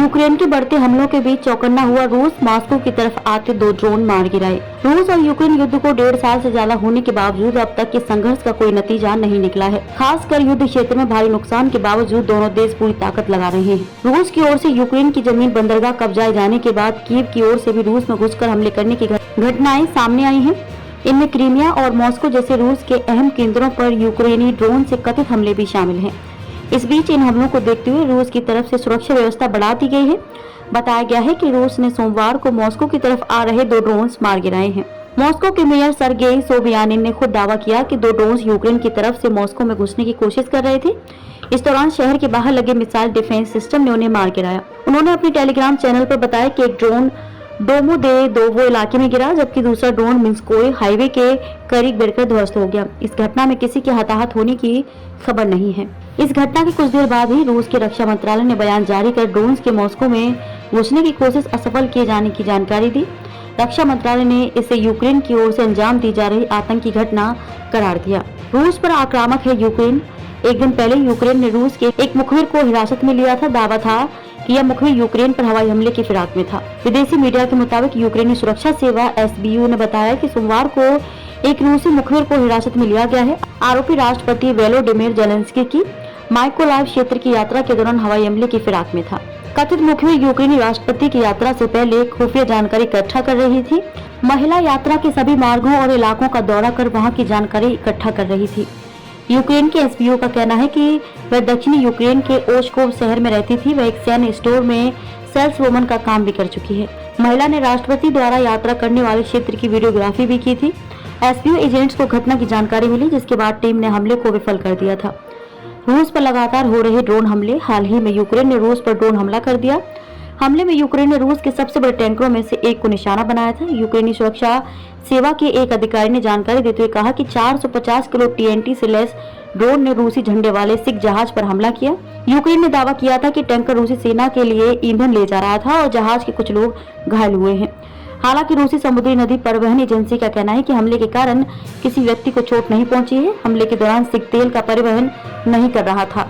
Ukraine के बढ़ते हमलों के बीच चौकन्ना हुआ रूस। मॉस्को की तरफ आते 2 ड्रोन मार गिराए। रूस और यूक्रेन युद्ध को 1.5 साल से ज्यादा होने के बावजूद अब तक के संघर्ष का कोई नतीजा नहीं निकला है। खासकर युद्ध क्षेत्र में भारी नुकसान के बावजूद दोनों देश पूरी ताकत लगा रहे हैं। रूस की ओर से यूक्रेन की जमीन बंदरगाह कब्जाए जाने के बाद कीव की ओर से भी रूस में घुसकर हमले करने की घटनाएं सामने आई हैं। इनमें क्रीमिया और मॉस्को जैसे रूस के अहम केंद्रों पर यूक्रेनी ड्रोन से कथित हमले भी शामिल हैं। इस बीच इन हमलों को देखते हुए रूस की तरफ से सुरक्षा व्यवस्था बढ़ा दी गई है। बताया गया है कि रूस ने सोमवार को मॉस्को की तरफ आ रहे 2 ड्रोन्स मार गिराए हैं। मॉस्को के मेयर सर्गेई सोबियानिन ने खुद दावा किया कि 2 ड्रोन्स यूक्रेन की तरफ से मॉस्को में घुसने की कोशिश कर रहे थे। इस दौरान शहर के बाहर लगे मिसाइल डिफेंस सिस्टम ने उन्हें मार गिराया। उन्होंने अपने टेलीग्राम चैनल पर बताया कि एक ड्रोन डोमोदेदोवो इलाके में गिरा, जबकि दूसरा ड्रोन मिन्स्कोय हाईवे के करीब गिरकर ध्वस्त हो गया। इस घटना में किसी के हताहत होने की खबर नहीं है। इस घटना के कुछ देर बाद ही रूस के रक्षा मंत्रालय ने बयान जारी कर ड्रोन्स के मॉस्को में घुसने की कोशिश असफल किए जाने की जानकारी दी। रक्षा मंत्रालय ने इसे यूक्रेन की ओर से अंजाम दी जा रही आतंकी घटना करार दिया। रूस पर आक्रामक है यूक्रेन। एक दिन पहले यूक्रेन ने रूस के एक मुखबिर को हिरासत में लिया था। दावा था कि यह मुखबिर यूक्रेन पर हवाई हमले की फिराक में था। विदेशी मीडिया के मुताबिक यूक्रेनी सुरक्षा सेवा SBU ने बताया कि सोमवार को एक रूसी मुखबिर को हिरासत में लिया गया है। आरोपी राष्ट्रपति वोलोडिमिर जेलेंस्की की माइकोलाइव क्षेत्र की यात्रा के दौरान हवाई हमले की फिराक में था। कथित मुखबिर यूक्रेनी राष्ट्रपति की यात्रा से पहले खुफिया जानकारी इकट्ठा कर रही थी। महिला यात्रा के सभी मार्गों और इलाकों का दौरा कर वहां की जानकारी इकट्ठा कर रही थी। यूक्रेन के SBU का कहना है कि वह दक्षिणी यूक्रेन के ओशकोव शहर में रहती थी। वह एक सैन्य स्टोर में सेल्स वुमन का काम भी कर चुकी है। महिला ने राष्ट्रपति द्वारा यात्रा करने वाले क्षेत्र की वीडियोग्राफी भी की थी। SBU एजेंट्स को घटना की जानकारी मिली, जिसके बाद टीम ने हमले को विफल कर दिया था। रूस पर लगातार हो रहे ड्रोन हमले। हाल ही में यूक्रेन ने रूस पर ड्रोन हमला कर दिया। हमले में यूक्रेन ने रूस के सबसे बड़े टैंकरों में से एक को निशाना बनाया था। यूक्रेनी सुरक्षा सेवा के एक अधिकारी ने जानकारी देते हुए कहा कि 450 किलो TNT से लैस ड्रोन ने रूसी झंडे वाले सिख जहाज पर हमला किया। यूक्रेन ने दावा किया था कि टैंकर रूसी सेना के लिए ईंधन ले जा रहा था और जहाज के कुछ लोग घायल हुए हैं। हालांकि रूसी समुद्री नदी परिवहन एजेंसी का कहना है कि हमले के कारण किसी व्यक्ति को चोट नहीं पहुंची है। हमले के दौरान सिख तेल का परिवहन नहीं कर रहा था।